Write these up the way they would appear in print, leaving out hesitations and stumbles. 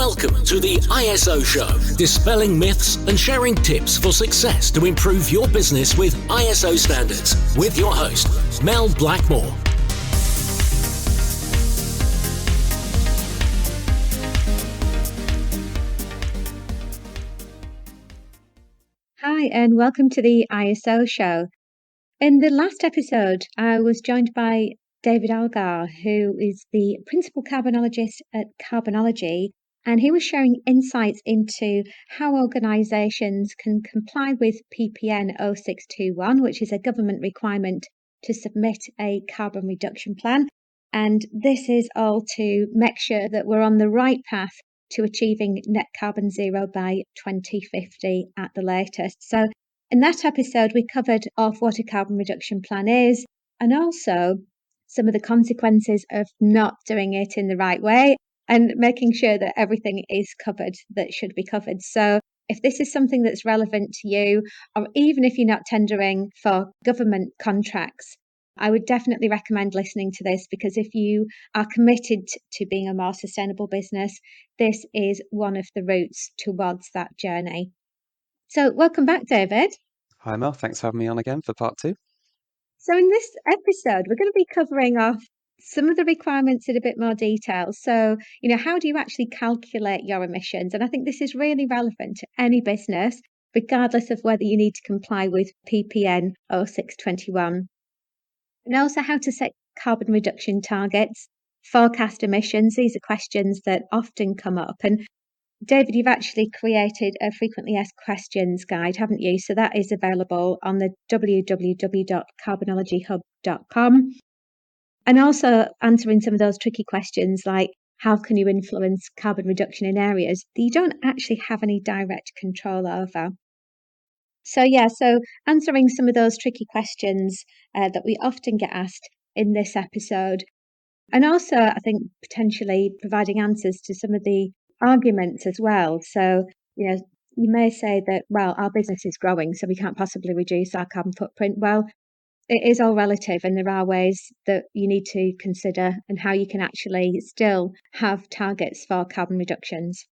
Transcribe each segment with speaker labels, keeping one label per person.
Speaker 1: Welcome to the ISO Show, dispelling myths and sharing tips for success to improve your business with ISO standards, with your host, Mel Blackmore.
Speaker 2: Hi, and welcome to the ISO Show. In the last episode, I was joined by David Algar, who is the Principal Carbonologist at Carbonology, and he was sharing insights into how organisations can comply with PPN 0621, which is a government requirement to submit a carbon reduction plan. And this is all to make sure that we're on the right path to achieving net carbon zero by 2050 at the latest. So in that episode, we covered off what a carbon reduction plan is and also some of the consequences of not doing it in the right way and making sure that everything is covered that should be covered. So if this is something that's relevant to you, or even if you're not tendering for government contracts, I would definitely recommend listening to this, because if you are committed to being a more sustainable business, this is one of the routes towards that journey. So welcome back, David.
Speaker 3: Hi, Mel. Thanks for having me on again for part two.
Speaker 2: So in this episode, we're going to be covering off some of the requirements in a bit more detail. So, how do you actually calculate your emissions? And I think this is really relevant to any business, regardless of whether you need to comply with PPN 0621. And also how to set carbon reduction targets, forecast emissions. These are questions that often come up. And David, you've actually created a frequently asked questions guide, haven't you? So that is available on the www.carbonologyhub.com. And also answering some of those tricky questions like, how can you influence carbon reduction in areas that you don't actually have any direct control over? So answering some of those tricky questions that we often get asked in this episode. And also, I think, potentially providing answers to some of the arguments as well. So, you may say that, well, our business is growing, so we can't possibly reduce our carbon footprint. Well, it is all relative, and there are ways that you need to consider and how you can actually still have targets for carbon reductions.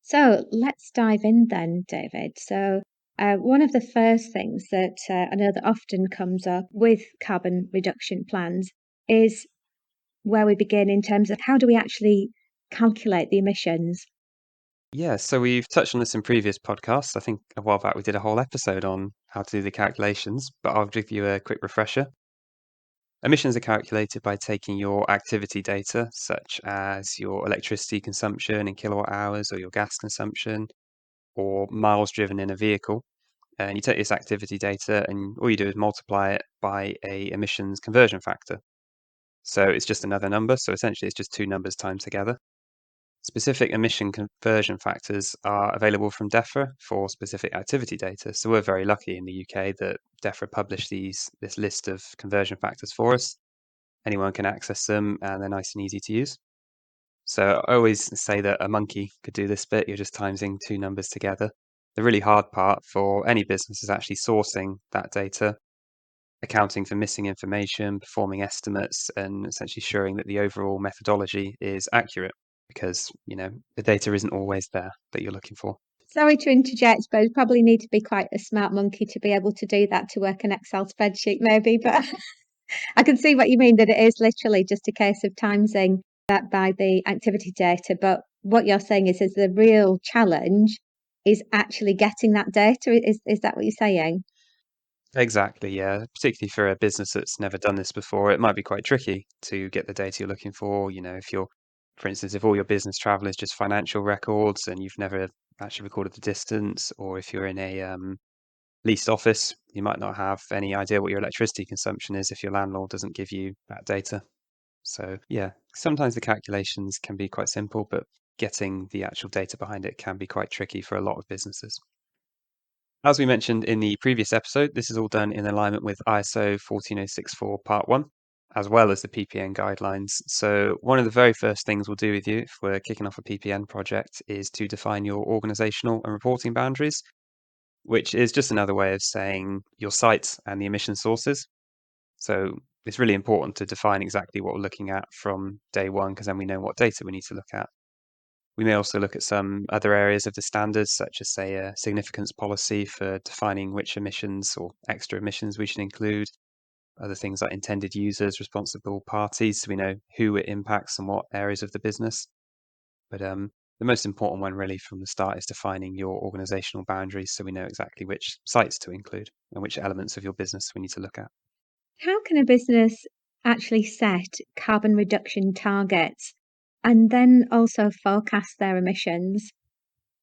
Speaker 2: So let's dive in then, David. So one of the first things that I know that often comes up with carbon reduction plans is where we begin in terms of how do we actually calculate the emissions?
Speaker 3: Yeah, so we've touched on this in previous podcasts. I think a while back we did a whole episode on how to do the calculations, but I'll give you a quick refresher. Emissions are calculated by taking your activity data, such as your electricity consumption in kilowatt hours, or your gas consumption, or miles driven in a vehicle. And you take this activity data and all you do is multiply it by a emissions conversion factor. So it's just another number. So essentially it's just two numbers timed together. Specific emission conversion factors are available from DEFRA for specific activity data. So we're very lucky in the UK that DEFRA publish this list of conversion factors for us. Anyone can access them and they're nice and easy to use. So I always say that a monkey could do this bit. You're just timesing two numbers together. The really hard part for any business is actually sourcing that data, accounting for missing information, performing estimates, and essentially ensuring that the overall methodology is accurate, because the data isn't always there that you're looking for.
Speaker 2: Sorry to interject, but you probably need to be quite a smart monkey to be able to do that, to work an Excel spreadsheet maybe, but I can see what you mean, that it is literally just a case of timesing that by the activity data. But what you're saying is the real challenge is actually getting that data. Is that what you're saying?
Speaker 3: Exactly, yeah. Particularly for a business that's never done this before, it might be quite tricky to get the data you're looking for. For instance, if all your business travel is just financial records and you've never actually recorded the distance, or if you're in a leased office, you might not have any idea what your electricity consumption is if your landlord doesn't give you that data. So yeah, sometimes the calculations can be quite simple, but getting the actual data behind it can be quite tricky for a lot of businesses. As we mentioned in the previous episode, this is all done in alignment with ISO 14064 Part 1, as well as the PPN guidelines. So one of the very first things we'll do with you if we're kicking off a PPN project is to define your organizational and reporting boundaries, which is just another way of saying your site and the emission sources. So it's really important to define exactly what we're looking at from day one, because then we know what data we need to look at. We may also look at some other areas of the standards, such as, say, a significance policy for defining which emissions or extra emissions we should include. Other things like intended users, responsible parties, so we know who it impacts and what areas of the business. But the most important one really from the start is defining your organizational boundaries so we know exactly which sites to include and which elements of your business we need to look at.
Speaker 2: How can a business actually set carbon reduction targets and then also forecast their emissions?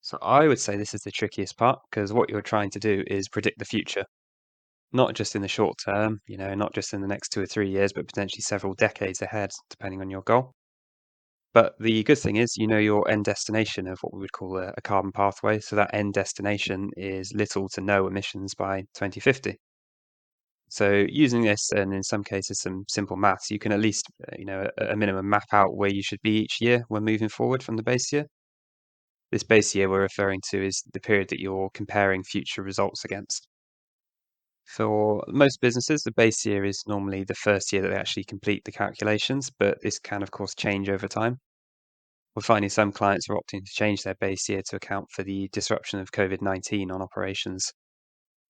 Speaker 3: So I would say this is the trickiest part because what you're trying to do is predict the future, not just in the short term, not just in the next 2 or 3 years, but potentially several decades ahead, depending on your goal. But the good thing is, you know your end destination of what we would call a carbon pathway. So that end destination is little to no emissions by 2050. So using this, and in some cases some simple maths, you can at least, at a minimum, map out where you should be each year when moving forward from the base year. This base year we're referring to is the period that you're comparing future results against. For most businesses, the base year is normally the first year that they actually complete the calculations, but this can, of course, change over time. We're finding some clients are opting to change their base year to account for the disruption of COVID-19 on operations.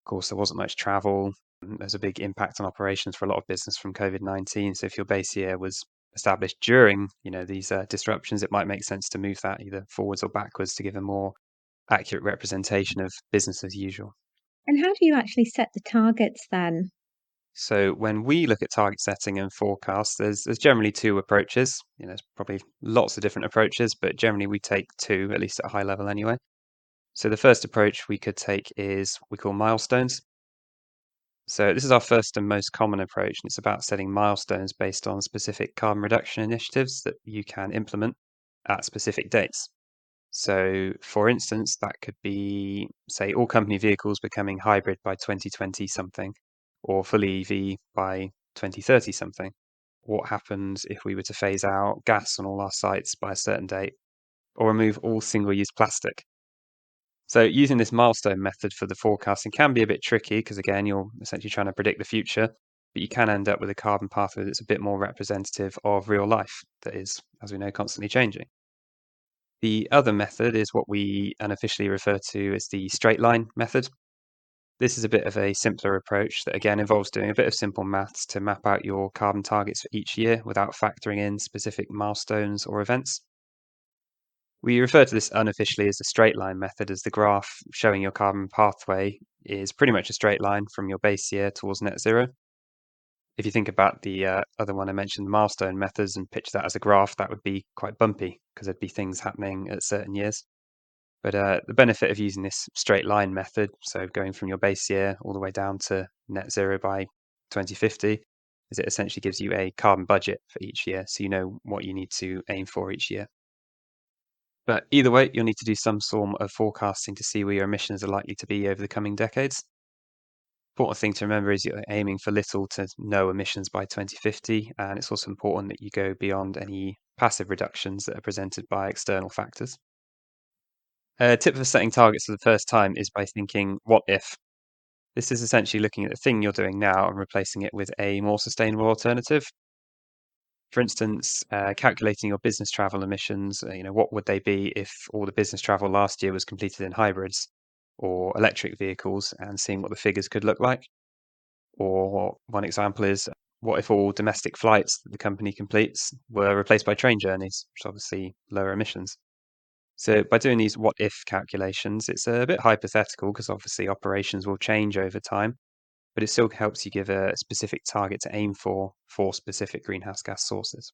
Speaker 3: Of course, there wasn't much travel. There's a big impact on operations for a lot of business from COVID-19. So if your base year was established during, these disruptions, it might make sense to move that either forwards or backwards to give a more accurate representation of business as usual.
Speaker 2: And how do you actually set the targets then?
Speaker 3: So when we look at target setting and forecast, there's generally two approaches. There's probably lots of different approaches, but generally we take two, at least at a high level anyway. So the first approach we could take is we call milestones. So this is our first and most common approach, and it's about setting milestones based on specific carbon reduction initiatives that you can implement at specific dates. So, for instance, that could be, say, all company vehicles becoming hybrid by 2020 something, or fully EV by 2030 something. What happens if we were to phase out gas on all our sites by a certain date, or remove all single-use plastic? So, using this milestone method for the forecasting can be a bit tricky because, again, you're essentially trying to predict the future, but you can end up with a carbon pathway that's a bit more representative of real life that is, as we know, constantly changing. The other method is what we unofficially refer to as the straight line method. This is a bit of a simpler approach that again involves doing a bit of simple maths to map out your carbon targets for each year without factoring in specific milestones or events. We refer to this unofficially as the straight line method, as the graph showing your carbon pathway is pretty much a straight line from your base year towards net zero. If you think about the other one I mentioned, the milestone methods, and picture that as a graph, that would be quite bumpy because there'd be things happening at certain years. But the benefit of using this straight line method, so going from your base year all the way down to net zero by 2050, is it essentially gives you a carbon budget for each year, so you know what you need to aim for each year. But either way, you'll need to do some form of forecasting to see where your emissions are likely to be over the coming decades. Important thing to remember is you're aiming for little to no emissions by 2050, and it's also important that you go beyond any passive reductions that are presented by external factors. A tip for setting targets for the first time is by thinking, what if? This is essentially looking at the thing you're doing now and replacing it with a more sustainable alternative. For instance, calculating your business travel emissions, what would they be if all the business travel last year was completed in hybrids or electric vehicles, and seeing what the figures could look like. Or one example is, what if all domestic flights that the company completes were replaced by train journeys, which obviously lower emissions. So by doing these what if calculations, it's a bit hypothetical because obviously operations will change over time, but it still helps you give a specific target to aim for specific greenhouse gas sources.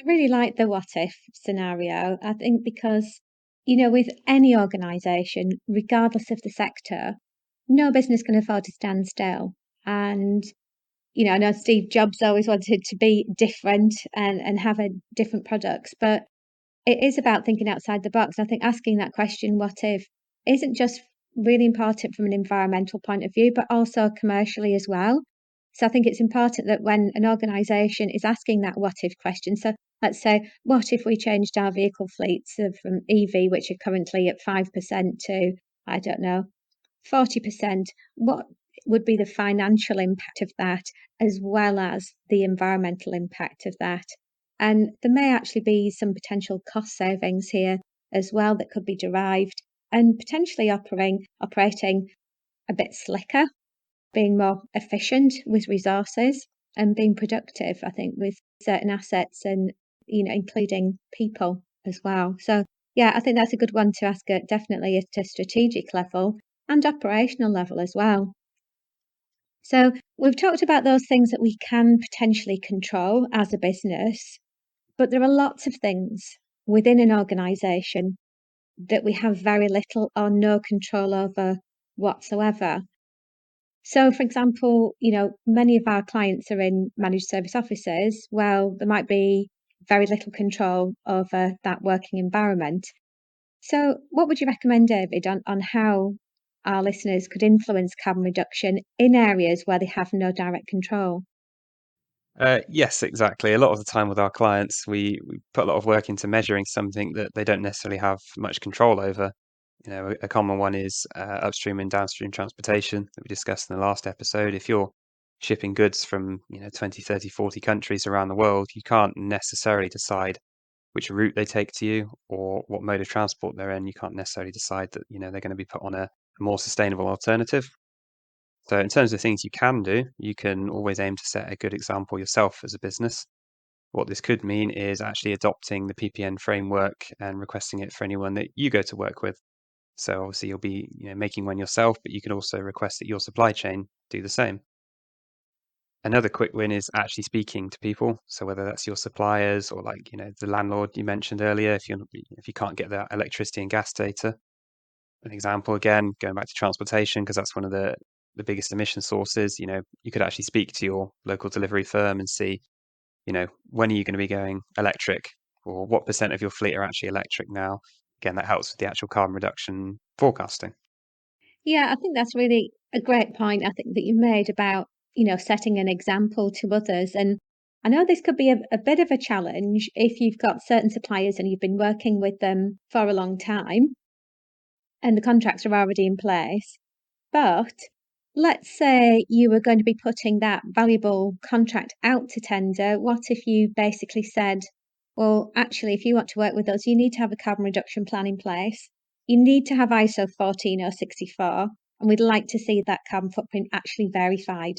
Speaker 2: I really like the what if scenario. I think because, with any organization, regardless of the sector, no business can afford to stand still. And, I know Steve Jobs always wanted to be different and have a different products, but it is about thinking outside the box. I think asking that question, what if, isn't just really important from an environmental point of view, but also commercially as well. So I think it's important that when an organisation is asking that what if question, so let's say, what if we changed our vehicle fleets from EV, which are currently at 5%, to, I don't know, 40%, what would be the financial impact of that, as well as the environmental impact of that? And there may actually be some potential cost savings here as well that could be derived, and potentially operating a bit slicker, being more efficient with resources and being productive, I think, with certain assets and, including people as well. So, yeah, I think that's a good one to ask at definitely at a strategic level and operational level as well. So we've talked about those things that we can potentially control as a business, but there are lots of things within an organisation that we have very little or no control over whatsoever. So, for example, many of our clients are in managed service offices. Well, there might be very little control over that working environment. So, what would you recommend, David, on how our listeners could influence carbon reduction in areas where they have no direct control?
Speaker 3: Yes, exactly. A lot of the time with our clients, we put a lot of work into measuring something that they don't necessarily have much control over. A common one is upstream and downstream transportation that we discussed in the last episode. If you're shipping goods from 20, 30, 40 countries around the world, you can't necessarily decide which route they take to you or what mode of transport they're in. You can't necessarily decide that they're going to be put on a more sustainable alternative. So in terms of things you can do, you can always aim to set a good example yourself as a business. What this could mean is actually adopting the PPN framework and requesting it for anyone that you go to work with. So obviously you'll be making one yourself, but you can also request that your supply chain do the same. Another quick win is actually speaking to people. So whether that's your suppliers or the landlord you mentioned earlier, if you can't get that electricity and gas data. An example again, going back to transportation, because that's one of the biggest emission sources. You could actually speak to your local delivery firm and see, when are you going to be going electric, or what percent of your fleet are actually electric now. Again, that helps with the actual carbon reduction forecasting.
Speaker 2: Yeah, I think that's really a great point, I think, that you made about, setting an example to others. And I know this could be a bit of a challenge if you've got certain suppliers and you've been working with them for a long time and the contracts are already in place. But let's say you were going to be putting that valuable contract out to tender. What if you basically said, well, actually, if you want to work with us, you need to have a carbon reduction plan in place. You need to have ISO 14064, and we'd like to see that carbon footprint actually verified.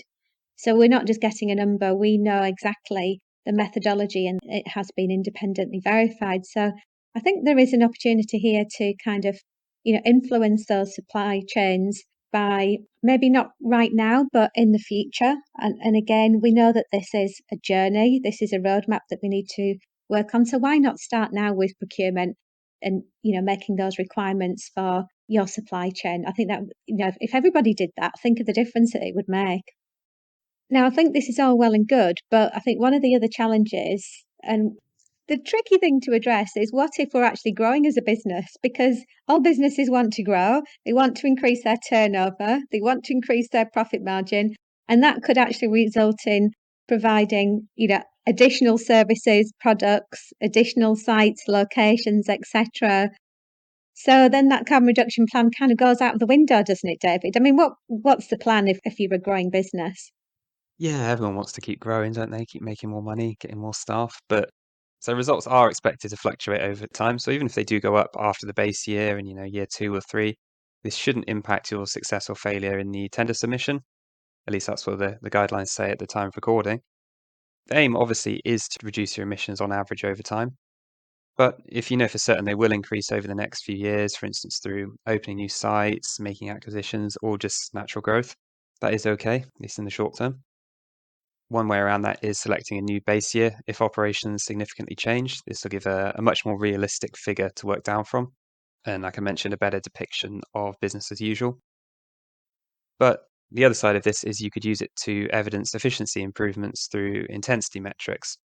Speaker 2: So we're not just getting a number, we know exactly the methodology and it has been independently verified. So I think there is an opportunity here to kind of, influence those supply chains by maybe not right now, but in the future. And again, we know that this is a journey, this is a roadmap that we need to work on. So why not start now with procurement and, making those requirements for your supply chain? I think that, if everybody did that, think of the difference that it would make. Now, I think this is all well and good, but I think one of the other challenges and the tricky thing to address is what if we're actually growing as a business? Because all businesses want to grow, they want to increase their turnover, they want to increase their profit margin, and that could actually result in providing, additional services, products, additional sites, locations, etc. So then that carbon reduction plan kind of goes out of the window, doesn't it, David? I mean, what's the plan if you're a growing business?
Speaker 3: Yeah, everyone wants to keep growing, don't they? Keep making more money, getting more staff. But so results are expected to fluctuate over time. So even if they do go up after the base year and year 2 or 3, this shouldn't impact your success or failure in the tender submission. At least that's what the guidelines say at the time of recording. The aim obviously is to reduce your emissions on average over time. But if you know for certain they will increase over the next few years, for instance, through opening new sites, making acquisitions, or just natural growth, that is okay, at least in the short term. One way around that is selecting a new base year. If operations significantly change, this will give a much more realistic figure to work down from. And like I mentioned, a better depiction of business as usual. But the other side of this is you could use it to evidence efficiency improvements through intensity metrics.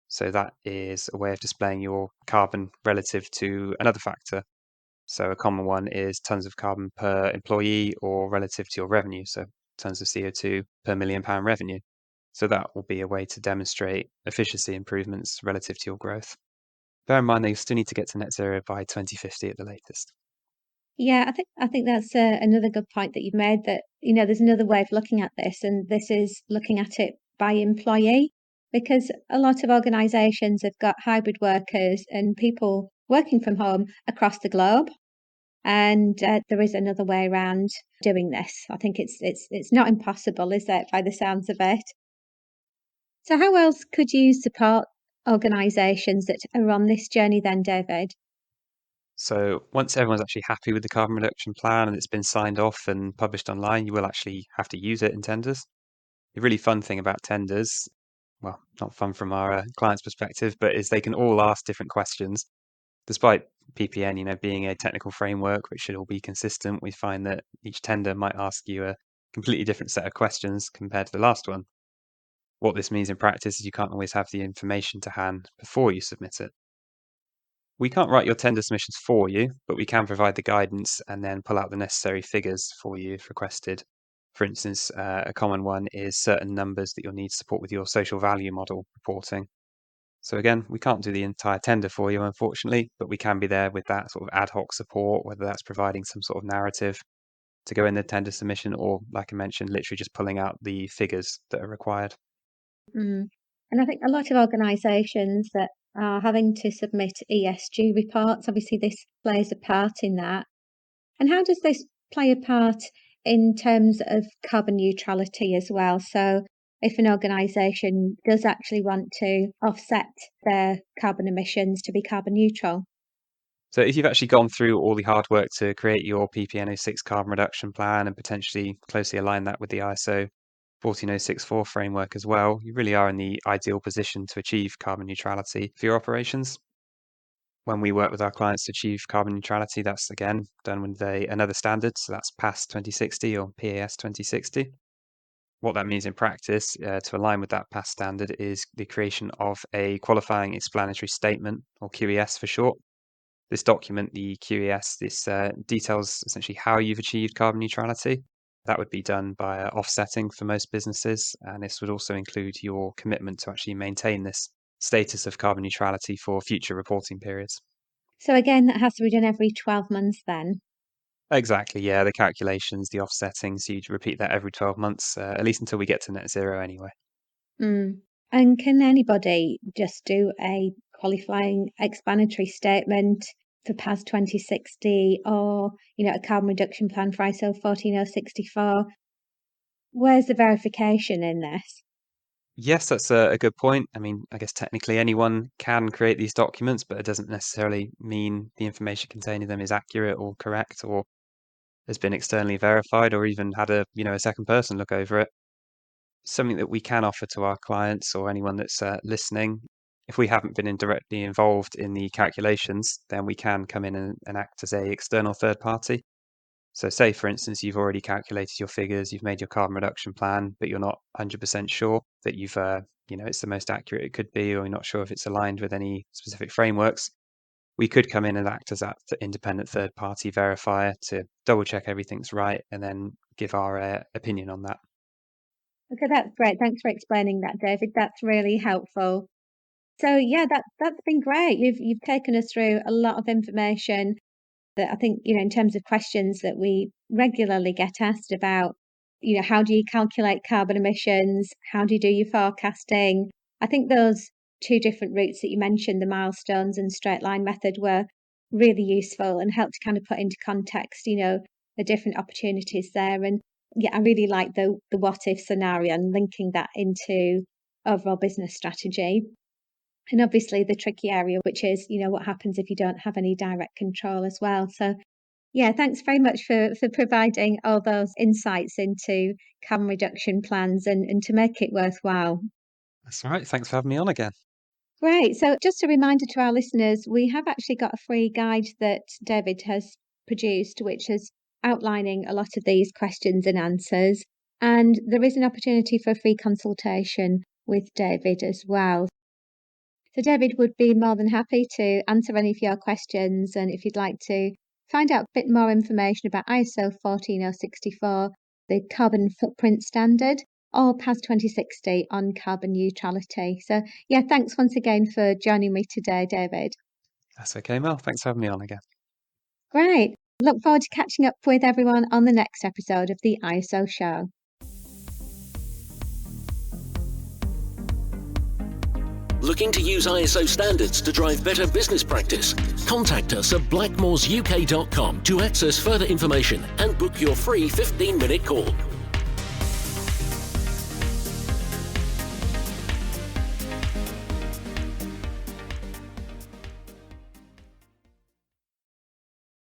Speaker 3: So that is a way of displaying your carbon relative to another factor. So a common one is tons of carbon per employee or relative to your revenue. So tons of CO2 per £1 million revenue. So that will be a way to demonstrate efficiency improvements relative to your growth. Bear in mind, they still need to get to net zero by 2050 at the latest.
Speaker 2: Yeah, I think that's another good point that you've made. That there's another way of looking at this, and this is looking at it by employee, because a lot of organisations have got hybrid workers and people working from home across the globe. And there is another way around doing this. I think it's not impossible, is it, by the sounds of it? So how else could you support organisations that are on this journey then, David?
Speaker 3: So once everyone's actually happy with the carbon reduction plan and it's been signed off and published online, you will actually have to use it in tenders. The really fun thing about tenders, well, not fun from our client's perspective, but is they can all ask different questions. Despite PPN, being a technical framework which should all be consistent, we find that each tender might ask you a completely different set of questions compared to the last one. What this means in practice is you can't always have the information to hand before you submit it. We can't write your tender submissions for you, but we can provide the guidance and then pull out the necessary figures for you if requested. For instance, a common one is certain numbers that you'll need support with your social value model reporting. So again, we can't do the entire tender for you, unfortunately, but we can be there with that sort of ad hoc support, whether that's providing some sort of narrative to go in the tender submission or, like I mentioned, literally just pulling out the figures that are required.
Speaker 2: Mm. And I think a lot of organisations that are having to submit ESG reports, obviously this plays a part in that. And how does this play a part in terms of carbon neutrality as well? So if an organisation does actually want to offset their carbon emissions to be carbon neutral.
Speaker 3: So if you've actually gone through all the hard work to create your PPN06 carbon reduction plan and potentially closely align that with the ISO 14064 framework as well, you really are in the ideal position to achieve carbon neutrality for your operations. When we work with our clients to achieve carbon neutrality, that's again done with another standard. So that's PAS 2060 or PAS 2060. What that means in practice, to align with that PAS standard, is the creation of a qualifying explanatory statement, or QES for short. This document, the QES, this details essentially how you've achieved carbon neutrality. That would be done by offsetting for most businesses, and this would also include your commitment to actually maintain this status of carbon neutrality for future reporting periods.
Speaker 2: So again, that has to be done every 12 months then.
Speaker 3: Exactly, yeah, the calculations, the offsetting, so you'd repeat that every 12 months, at least until we get to net zero anyway.
Speaker 2: Mm. And can anybody just do a qualifying explanatory statement for PAS 2060 or, a carbon reduction plan for ISO 14064? Where's the verification in this?
Speaker 3: Yes, that's a good point. I mean, I guess technically anyone can create these documents, but it doesn't necessarily mean the information contained in them is accurate or correct or has been externally verified or even had a second person look over it. Something that we can offer to our clients or anyone that's listening, if we haven't been directly involved in the calculations, then we can come in and act as a external third party. So say, for instance, you've already calculated your figures, you've made your carbon reduction plan, but you're not 100% sure that it's the most accurate it could be, or you're not sure if it's aligned with any specific frameworks. We could come in and act as that independent third party verifier to double check everything's right and then give our opinion on that.
Speaker 2: Okay, that's great. Thanks for explaining that, David. That's really helpful. So yeah, that's been great. You've taken us through a lot of information that I think, in terms of questions that we regularly get asked about, how do you calculate carbon emissions? How do you do your forecasting? I think those two different routes that you mentioned, the milestones and straight line method, were really useful and helped to kind of put into context, the different opportunities there. And yeah, I really like the what if scenario and linking that into overall business strategy. And obviously the tricky area, which is, what happens if you don't have any direct control as well. So yeah, thanks very much for providing all those insights into carbon reduction plans and to make it worthwhile.
Speaker 3: That's all right. Thanks for having me on again.
Speaker 2: Great. So just a reminder to our listeners, we have actually got a free guide that David has produced, which is outlining a lot of these questions and answers. And there is an opportunity for a free consultation with David as well. So David would be more than happy to answer any of your questions. And if you'd like to find out a bit more information about ISO 14064, the carbon footprint standard, or PAS 2060 on carbon neutrality. So yeah, thanks once again for joining me today, David.
Speaker 3: That's okay, Mel. Thanks for having me on again.
Speaker 2: Great. Look forward to catching up with everyone on the next episode of the ISO show.
Speaker 1: Looking to use ISO standards to drive better business practice? Contact us at blackmoresuk.com to access further information and book your free 15-minute call.